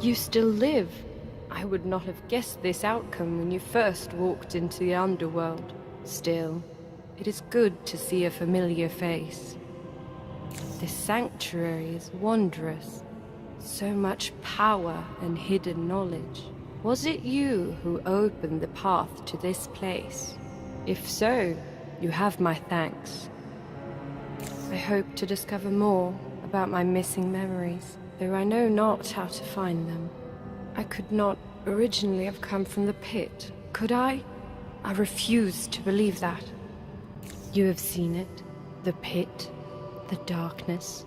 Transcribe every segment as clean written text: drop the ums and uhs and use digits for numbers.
You still live. I would not have guessed this outcome when you first walked into the underworld. Still, it is good to see a familiar face. This sanctuary is wondrous. So much power and hidden knowledge. Was it you who opened the path to this place? If so, you have my thanks. I hope to discover more about my missing memories, though I know not how to find them. I could not originally have come from the pit, could I? I refuse to believe that. You have seen it, the pit, the darkness.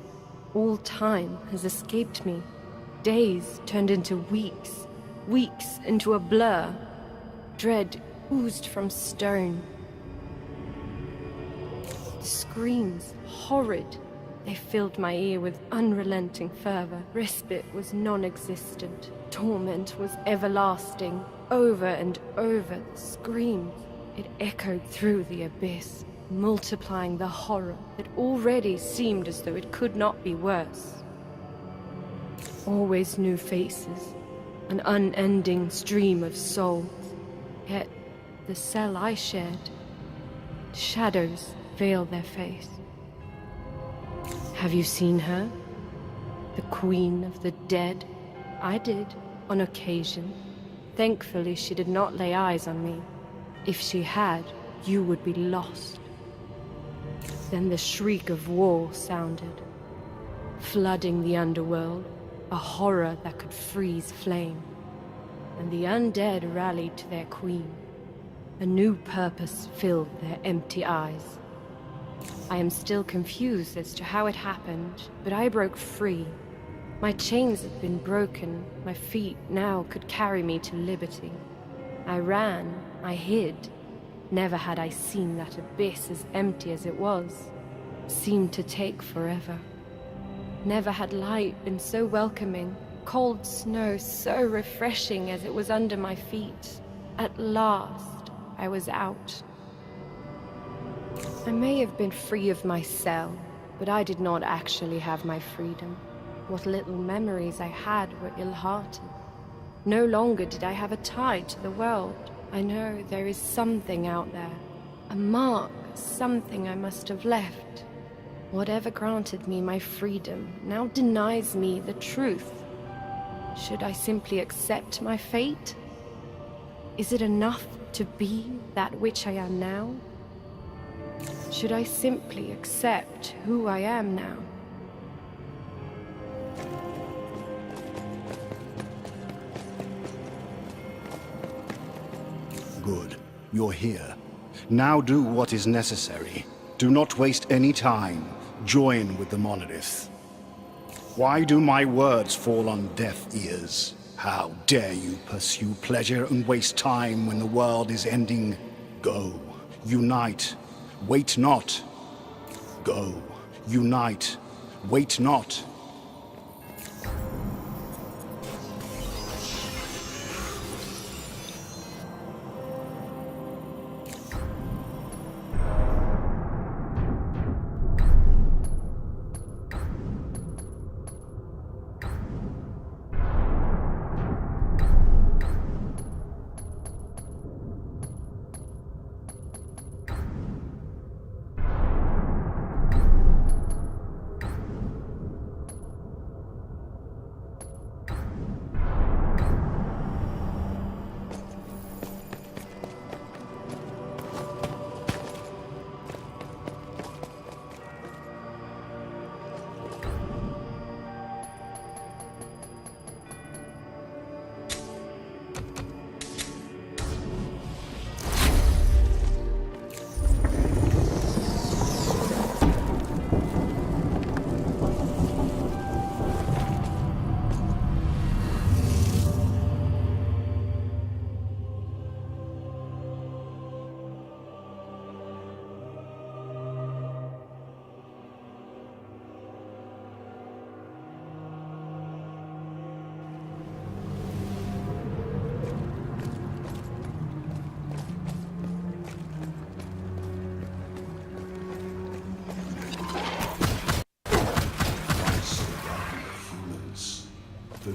All time has escaped me. Days turned into weeks, weeks into a blur. Dread oozed from stone. The screams, horrid. They filled my ear with unrelenting fervor. Respite was non-existent. Torment was everlasting. Over and over the screams. It echoed through the abyss, multiplying the horror that already seemed as though it could not be worse. Always new faces, an unending stream of souls. Yet, the cell I shared, shadows veiled their face. Have you seen her? The queen of the dead? I did, on occasion. Thankfully, she did not lay eyes on me. If she had, you would be lost. Then the shriek of war sounded, flooding the underworld, a horror that could freeze flame. And the undead rallied to their queen. A new purpose filled their empty eyes. I am still confused as to how it happened, but I broke free. My chains had been broken. My feet now could carry me to liberty. I ran, I hid. Never had I seen that abyss as empty as it was. Seemed to take forever. Never had light been so welcoming, cold snow so refreshing as it was under my feet. At last, I was out. I may have been free of my cell, but I did not actually have my freedom. What little memories I had were ill-hearted. No longer did I have a tie to the world. I know there is something out there, a mark, something I must have left. Whatever granted me my freedom now denies me the truth. Should I simply accept my fate? Is it enough to be that which I am now? Should I simply accept who I am now? Good. You're here. Now do what is necessary. Do not waste any time. Join with the monolith. Why do my words fall on deaf ears? How dare you pursue pleasure and waste time when the world is ending? Go. Unite. Wait not. Go. Unite. Wait not.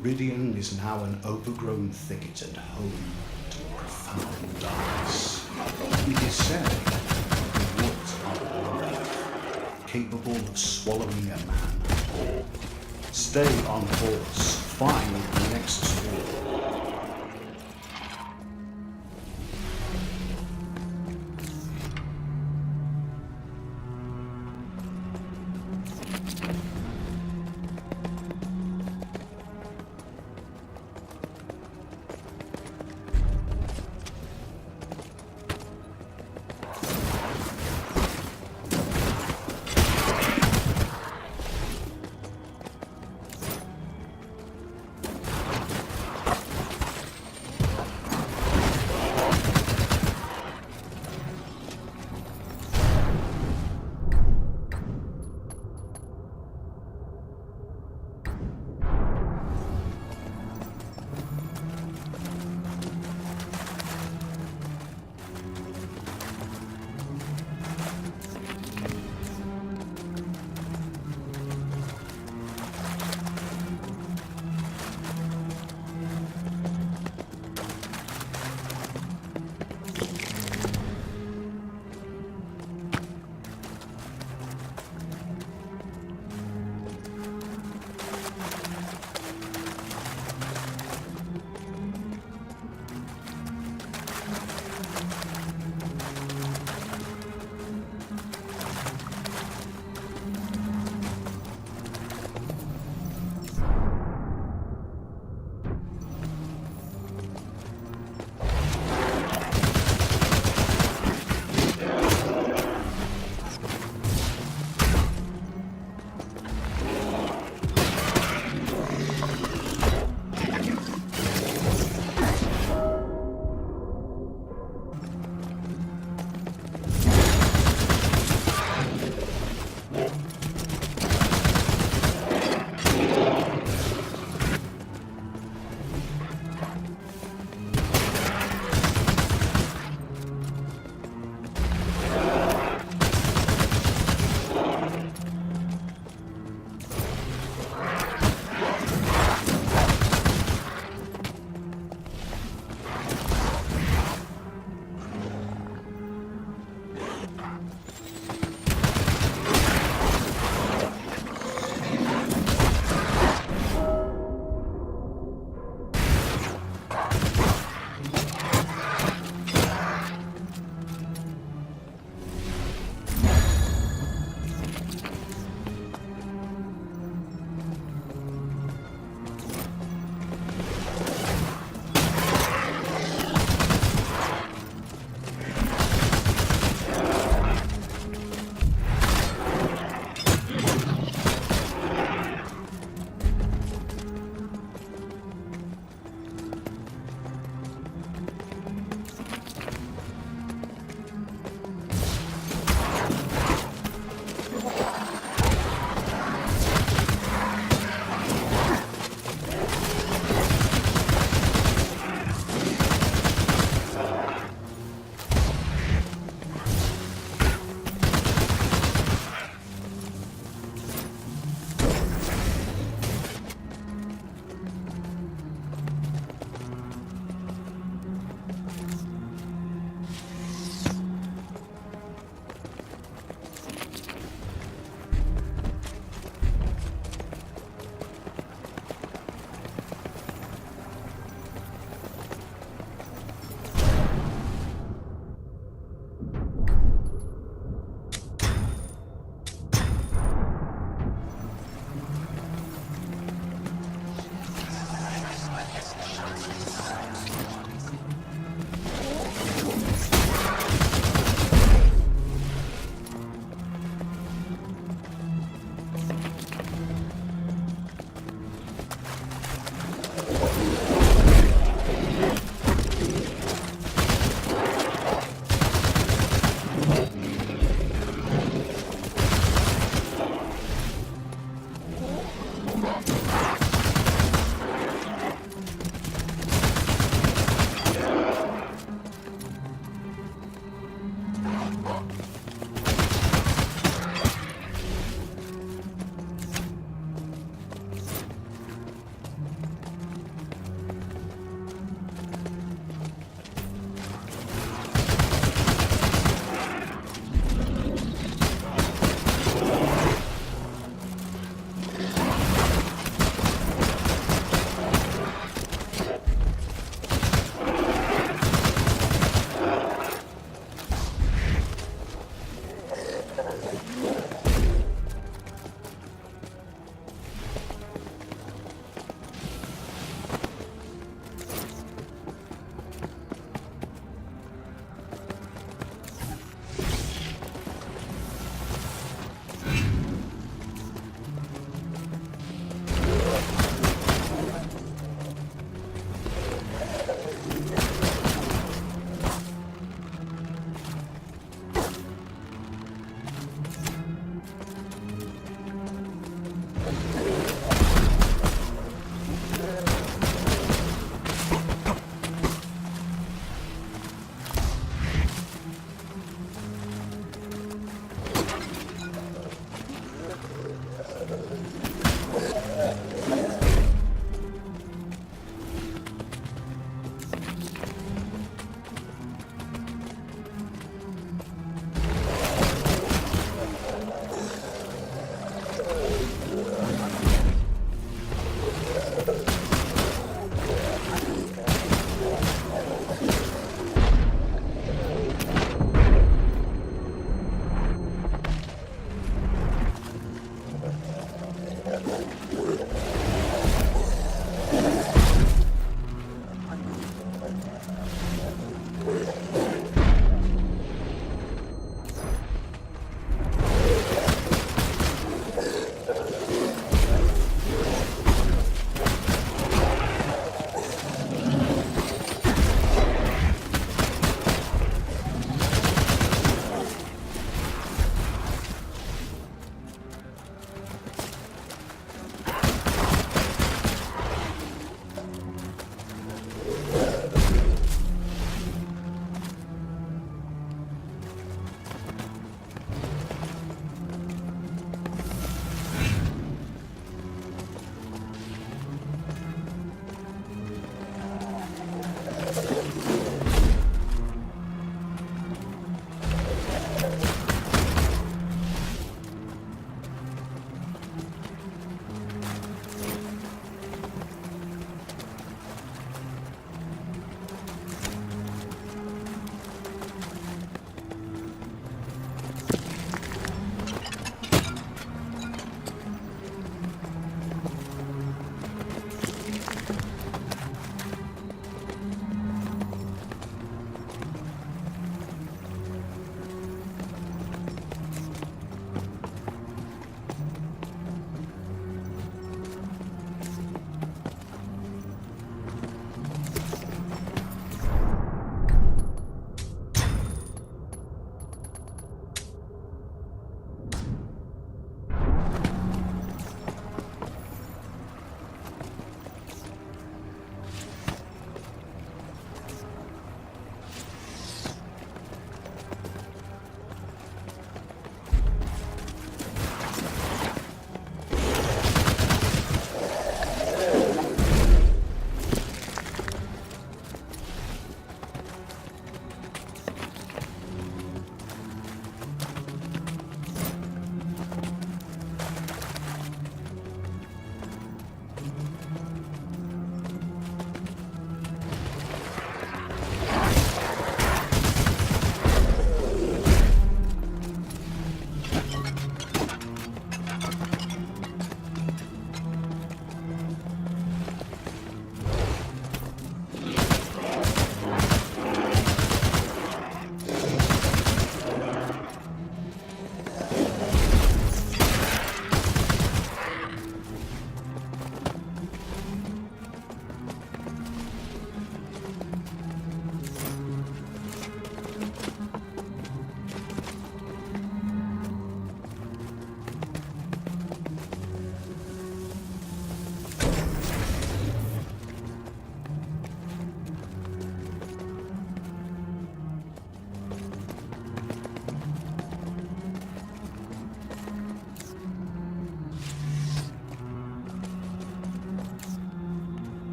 Veridian is now an overgrown thicket and home to profound darkness. It is said that the woods are alive, capable of swallowing a man. Stay on course, find the next door.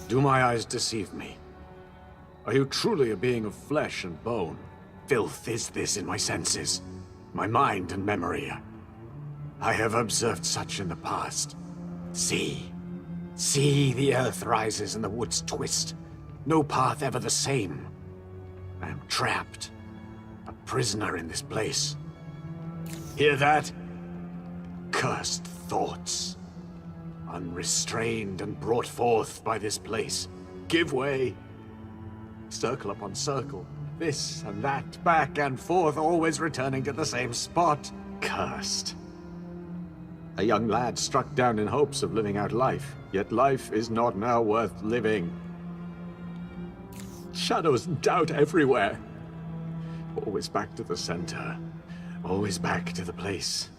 Do my eyes deceive me? Are you truly a being of flesh and bone? Filth is this in my senses, my mind and memory. I have observed such in the past. See. See, the earth rises and the woods twist. No path ever the same. I am trapped. A prisoner in this place. Hear that? Cursed thoughts. Unrestrained and brought forth by this place. Give way. Circle upon circle. This and that, back and forth, always returning to the same spot. Cursed. A young lad struck down in hopes of living out life, yet life is not now worth living. Shadows and doubt everywhere. Always back to the center. Always back to the place.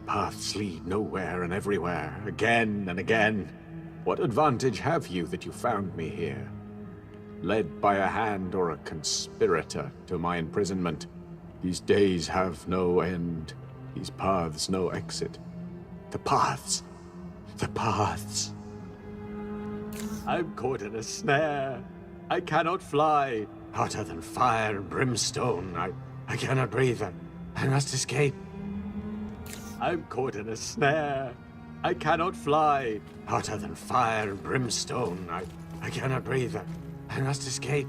Paths lead nowhere and everywhere, again and again. What advantage have you that you found me here? Led by a hand or a conspirator to my imprisonment. These days have no end. These paths no exit. The paths. The paths. I'm caught in a snare. I cannot fly. Hotter than fire and brimstone. I cannot breathe. I must escape. I'm caught in a snare. I cannot fly. Hotter than fire and brimstone. I cannot breathe. I must escape.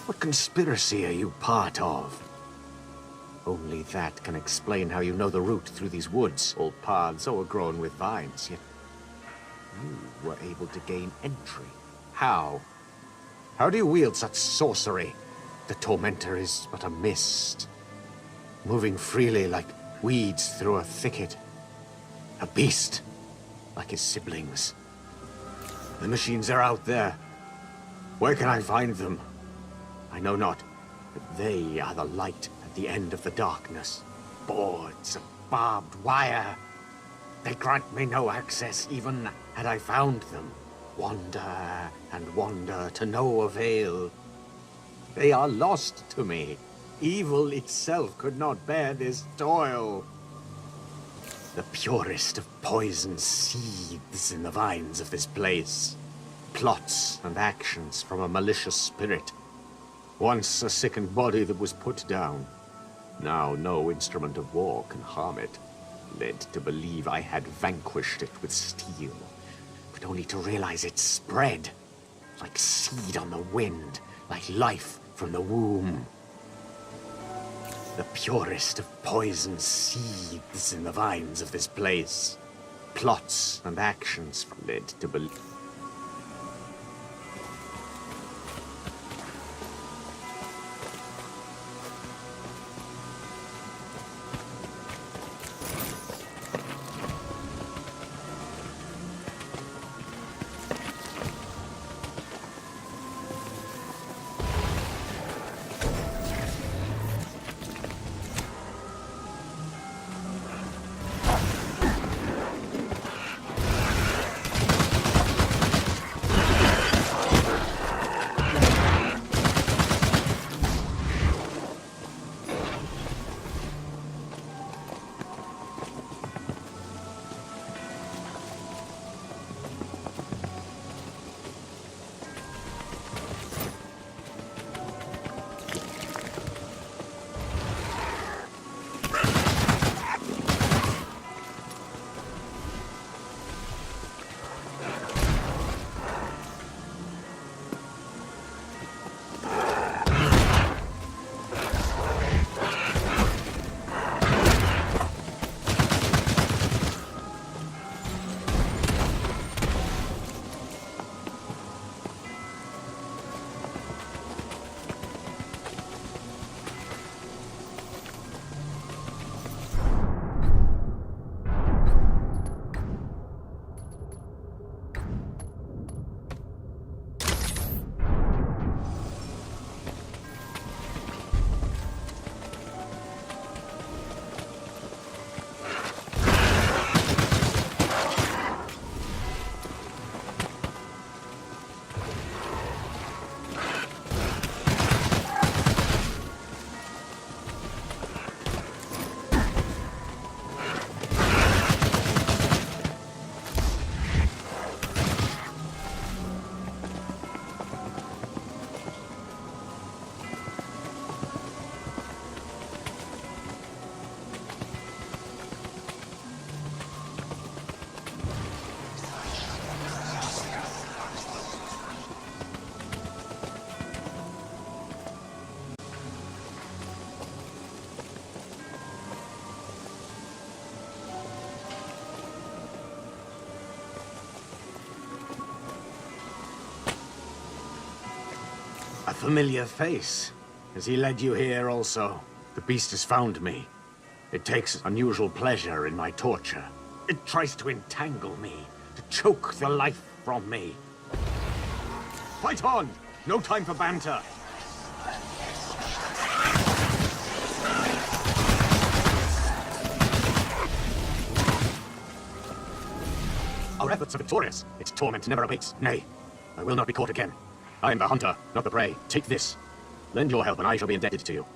What conspiracy are you part of? Only that can explain how you know the route through these woods. All paths overgrown with vines, yet you were able to gain entry. How? How do you wield such sorcery? The Tormentor is but a mist, moving freely like weeds through a thicket. A beast, like his siblings. The machines are out there. Where can I find them? I know not, but they are the light at the end of the darkness. Boards of barbed wire. They grant me no access, even had I found them. Wander and wander to no avail. They are lost to me. Evil itself could not bear this toil. The purest of poison seethes in the vines of this place. Plots and actions from a malicious spirit. Once a sickened body that was put down. Now no instrument of war can harm it. Led to believe I had vanquished it with steel. But only to realize it spread. Like seed on the wind. Like life from the womb. The purest of poison seethes in the vines of this place. Plots and actions led to believe. A familiar face. Has he led you here also? The beast has found me. It takes unusual pleasure in my torture. It tries to entangle me, to choke the life from me. Fight on! No time for banter! Our efforts are victorious. Its torment never abates. Nay, I will not be caught again. I am the hunter, not the prey. Take this. Lend your help and I shall be indebted to you.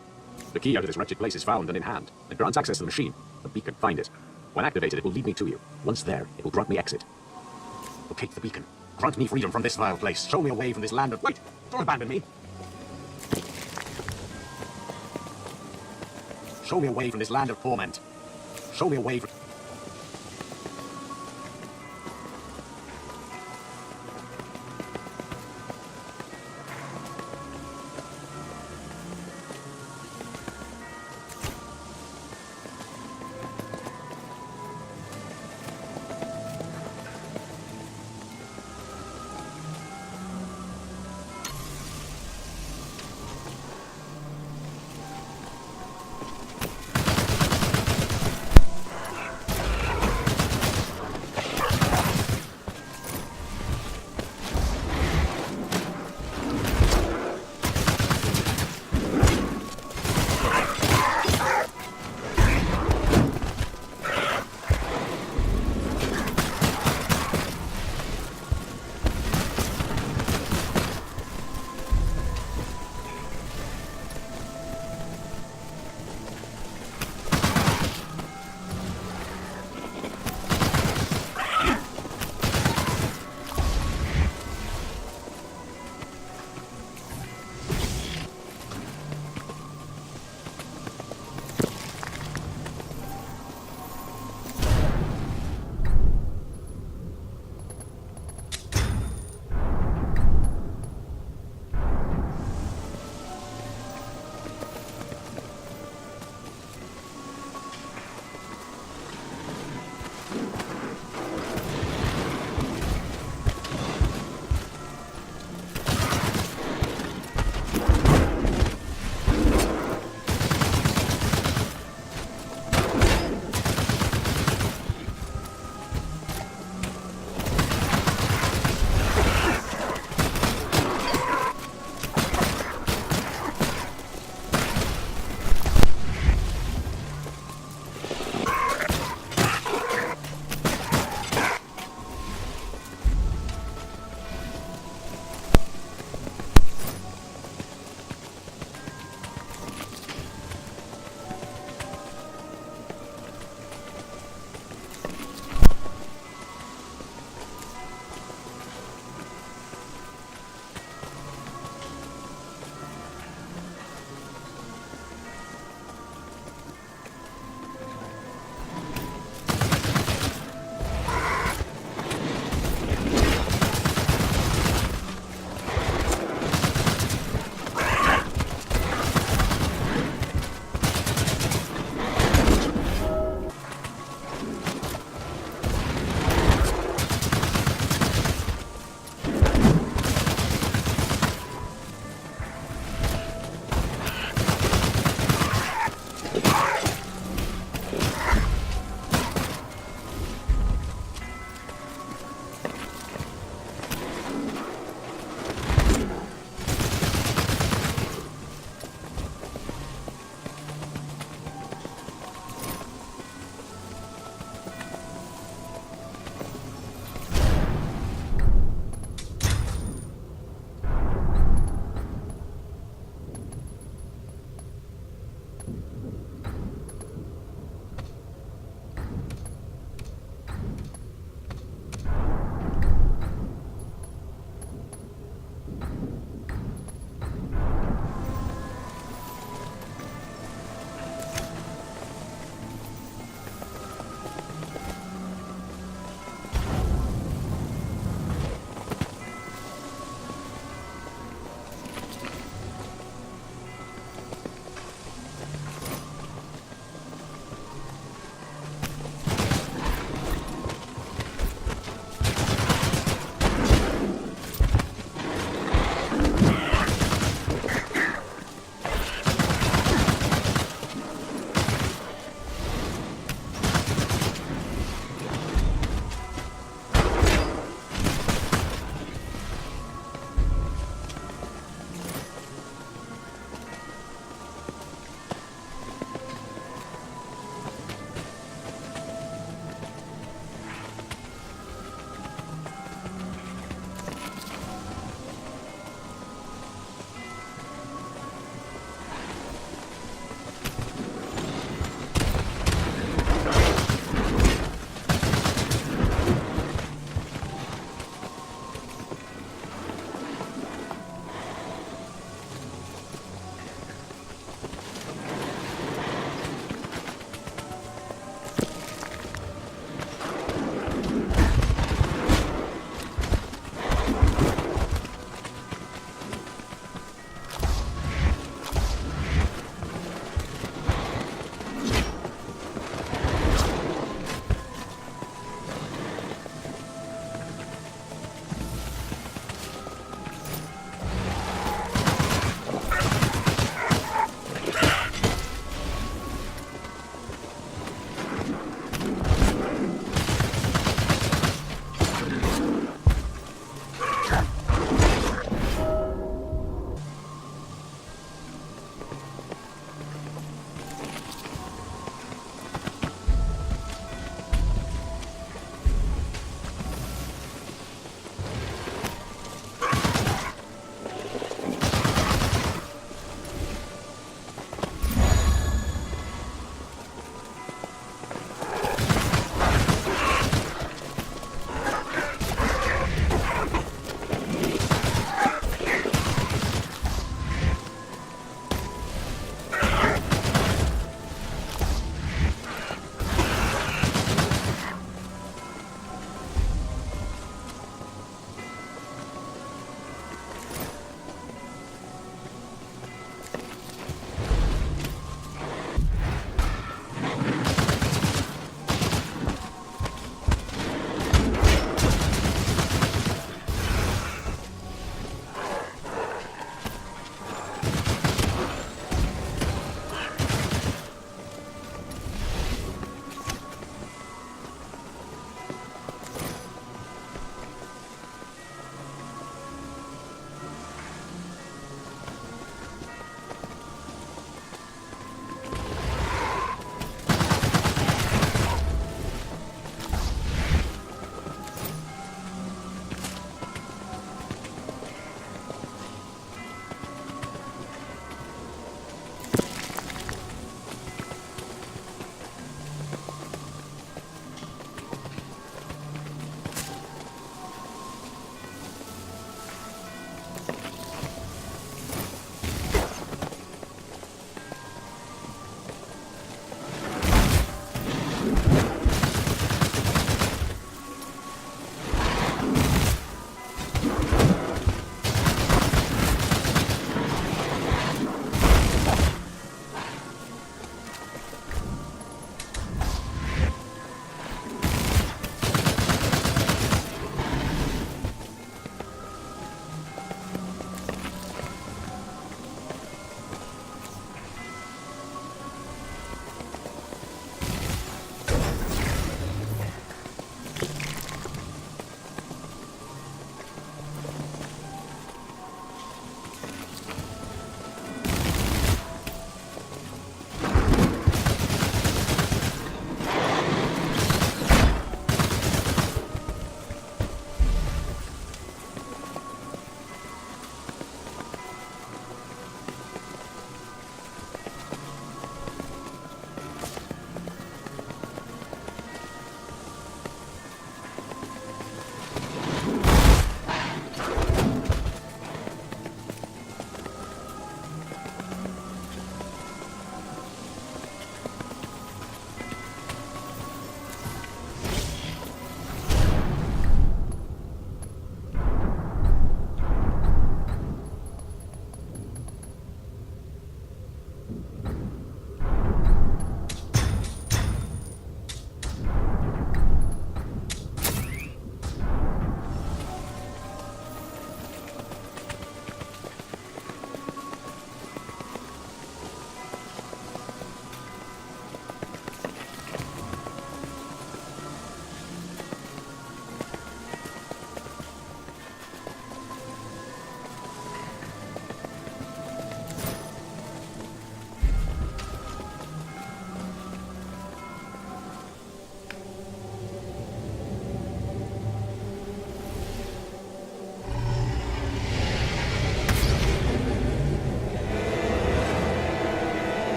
The key out of this wretched place is found and in hand. It grants access to the machine. The beacon, find it. When activated, it will lead me to you. Once there, it will grant me exit. Locate the beacon. Grant me freedom from this vile place. Show me a way from this land of... Wait! Don't abandon me! Show me a way from this land of torment. Show me a way from...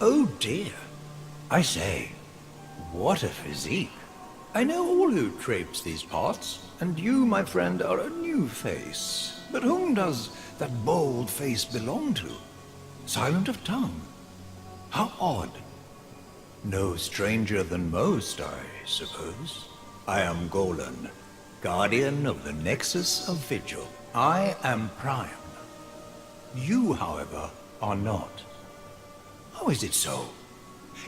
Oh dear. I say, what a physique. I know all who traipse these parts, and you, my friend, are a new face. But whom does that bold face belong to? Silent of tongue? How odd. No stranger than most, I suppose. I am Golan, guardian of the Nexus of Vigil. I am Priam. You, however, are not. How is it so,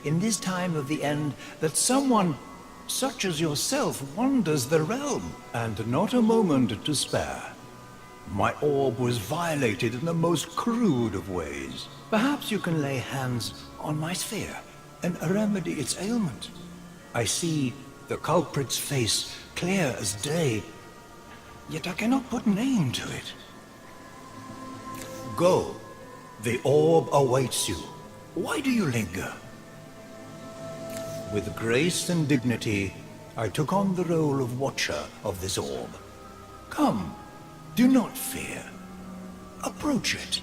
in this time of the end, that someone such as yourself wanders the realm, and not a moment to spare? My orb was violated in the most crude of ways. Perhaps you can lay hands on my sphere and remedy its ailment. I see the culprit's face clear as day, yet I cannot put name to it. Go. The orb awaits you. Why do you linger? With grace and dignity, I took on the role of watcher of this orb. Come, do not fear. Approach it.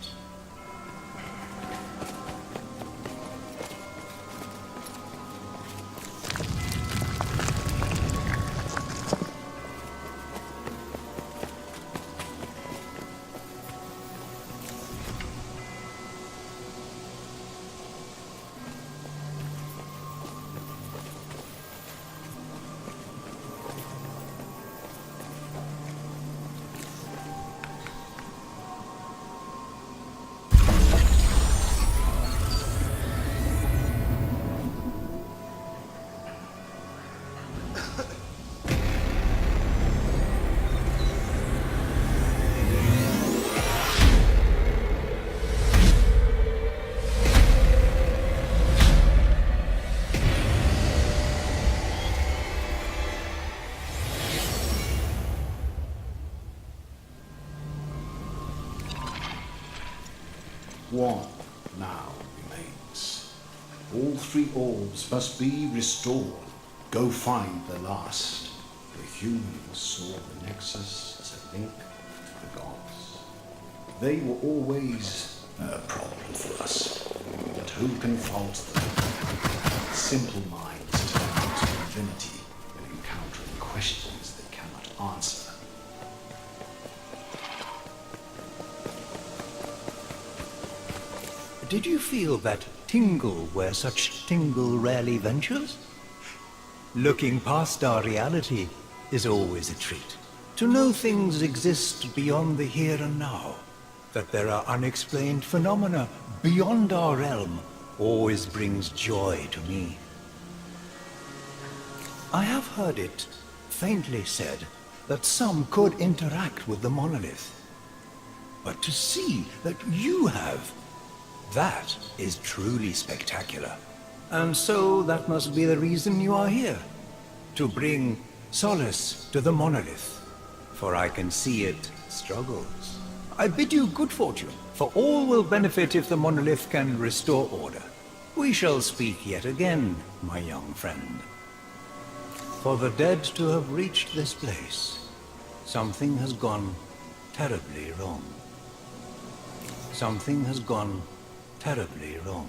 one now remains. All three orbs must be restored. Go find the last. The humans saw the Nexus as a link to the gods. They were always a problem for us. But who can fault them? Simple minds turn to divinity when encountering questions they cannot answer. Did you feel that tingle where such tingle rarely ventures? Looking past our reality is always a treat. To know things exist beyond the here and now, that there are unexplained phenomena beyond our realm, always brings joy to me. I have heard it faintly said that some could interact with the monolith. But to see that you have, that is truly spectacular. And so that must be the reason you are here. To bring solace to the monolith. For I can see it struggles. I bid you good fortune, for all will benefit if the monolith can restore order. We shall speak yet again, my young friend. For the dead to have reached this place, something has gone terribly wrong. Something has gone terribly wrong.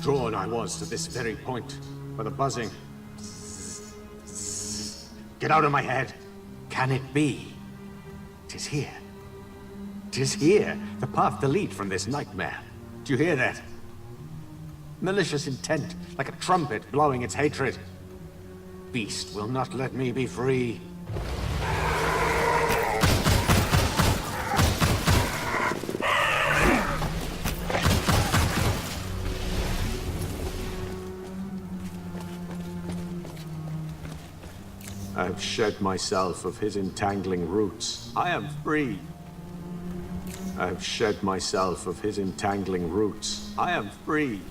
Drawn I was to this very point, by the buzzing. Get out of my head! Can it be? 'Tis here. 'Tis here, the path to lead from this nightmare. Do you hear that? Malicious intent, like a trumpet blowing its hatred. Beast will not let me be free. I've shed myself of his entangling roots. I am free. I've shed myself of his entangling roots. I am free.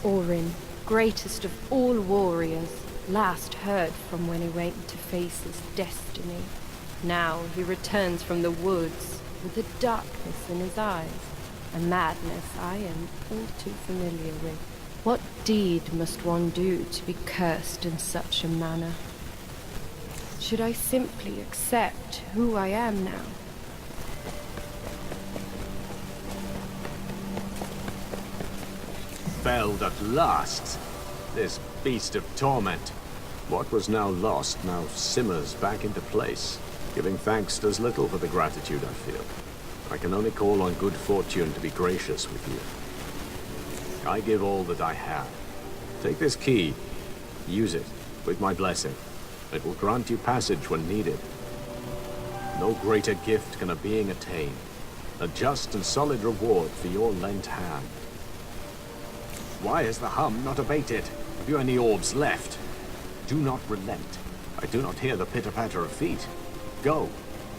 Orin, greatest of all warriors, last heard from when he went to face his destiny. Now he returns from the woods with a darkness in his eyes, a madness I am all too familiar with. What deed must one do to be cursed in such a manner? Should I simply accept who I am now? Failed at last. This beast of torment. What was now lost now simmers back into place. Giving thanks does little for the gratitude I feel. I can only call on good fortune to be gracious with you. I give all that I have. Take this key. Use it, with my blessing. It will grant you passage when needed. No greater gift can a being attain. A just and solid reward for your lent hand. Why is the hum not abated? Have you any orbs left? Do not relent. I do not hear the pitter-patter of feet. Go.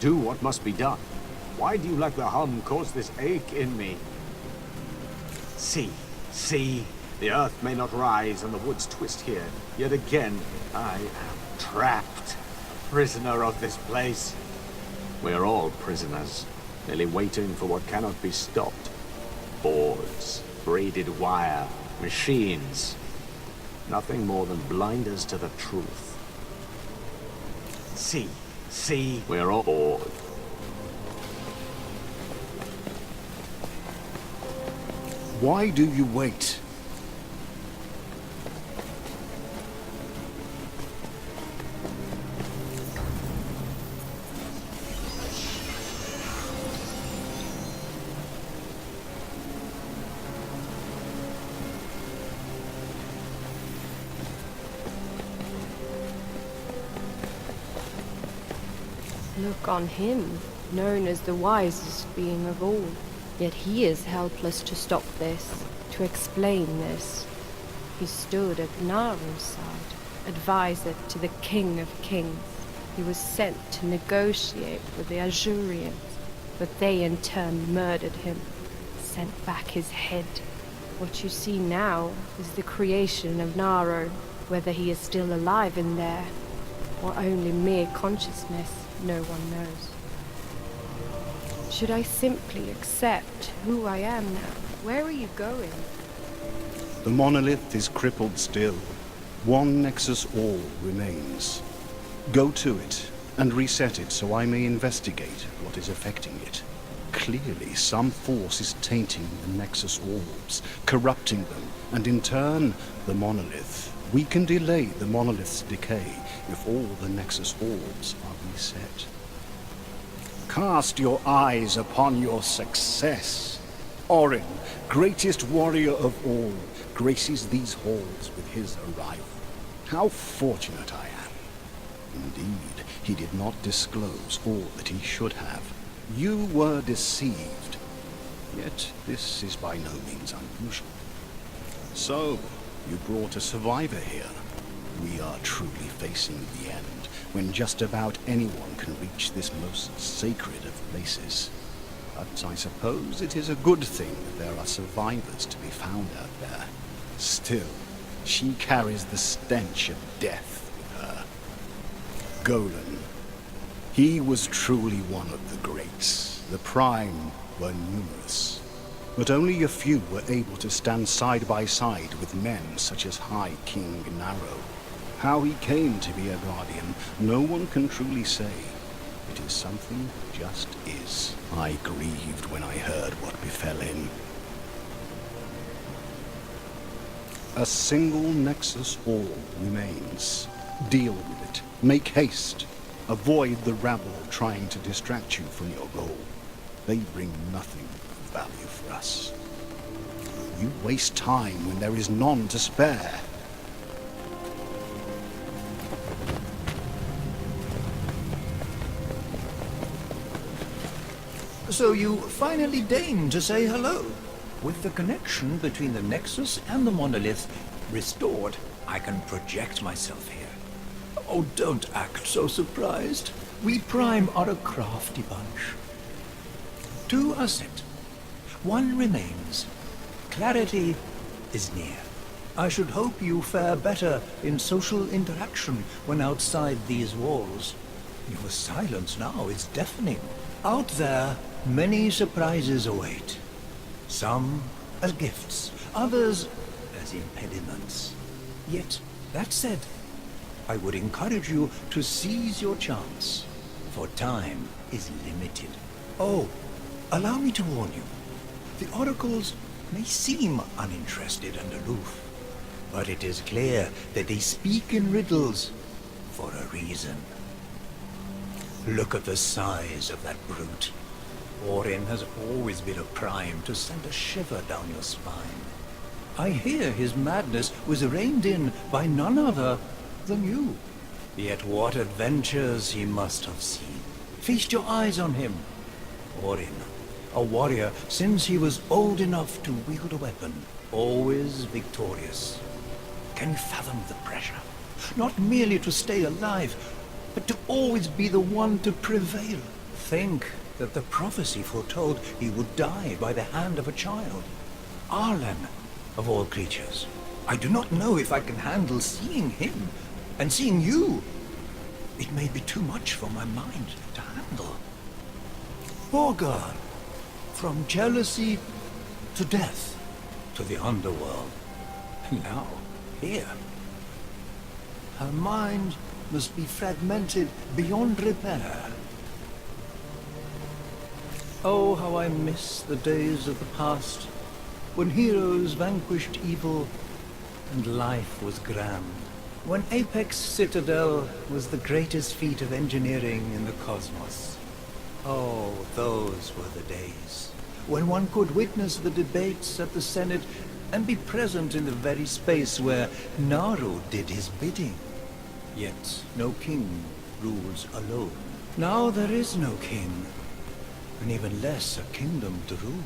Do what must be done. Why do you let the hum cause this ache in me? See. See. The earth may not rise and the woods twist here. Yet again, I am trapped. Prisoner of this place. We are all prisoners. Merely waiting for what cannot be stopped. Boards. Braided wire. Machines. Nothing more than blinders to the truth. See. See. We're all bored. Why do you wait? Look on him, known as the wisest being of all. Yet he is helpless to stop this, to explain this. He stood at Naru's side, advisor to the King of Kings. He was sent to negotiate with the Azurians, but they in turn murdered him, sent back his head. What you see now is the creation of Naro, whether he is still alive in there, or only mere consciousness, no one knows. Should I simply accept who I am now? Where are you going? The monolith is crippled still. One Nexus All remains. Go to it and reset it so I may investigate what is affecting it. Clearly, some force is tainting the Nexus Orbs, corrupting them, and in turn, the monolith. We can delay the monolith's decay if all the Nexus Orbs are reset. Cast your eyes upon your success. Orin, greatest warrior of all, graces these halls with his arrival. How fortunate I am. Indeed, he did not disclose all that he should have. You were deceived. Yet this is by no means unusual. So, you brought a survivor here. We are truly facing the end, when just about anyone can reach this most sacred of places. But I suppose it is a good thing that there are survivors to be found out there. Still, she carries the stench of death with her. Golan. He was truly one of the greats. The Prime were numerous, but only a few were able to stand side by side with men such as High King Naro. How he came to be a guardian, no one can truly say. It is something that just is. I grieved when I heard what befell him. A single Nexus All remains. Deal with it. Make haste. Avoid the rabble trying to distract you from your goal. They bring nothing of value for us. You waste time when there is none to spare. So you finally deign to say hello. With the connection between the Nexus and the monolith restored, I can project myself here. Oh, don't act so surprised. We Prime are a crafty bunch. 2 are set. 1 remains. Clarity is near. I should hope you fare better in social interaction when outside these walls. Your silence now is deafening. Out there, many surprises await. Some as gifts, others as impediments. Yet, that said, I would encourage you to seize your chance, for time is limited. Oh, allow me to warn you. The oracles may seem uninterested and aloof, but it is clear that they speak in riddles for a reason. Look at the size of that brute. Orin has always been a Prime to send a shiver down your spine. I hear his madness was reined in by none other than you. Yet what adventures he must have seen. Feast your eyes on him. Orin, a warrior since he was old enough to wield a weapon, always victorious. Can you fathom the pressure? Not merely to stay alive, but to always be the one to prevail. Think that the prophecy foretold he would die by the hand of a child. Arlen, of all creatures. I do not know if I can handle seeing him, and seeing you. It may be too much for my mind to handle. Borgar, from jealousy to death, to the underworld, and now here. Her mind must be fragmented beyond repair. Oh, how I miss the days of the past, when heroes vanquished evil and life was grand. When Apex Citadel was the greatest feat of engineering in the cosmos. Oh, those were the days, when one could witness the debates at the Senate and be present in the very space where Naru did his bidding. Yet no king rules alone. Now there is no king, and even less a kingdom to rule.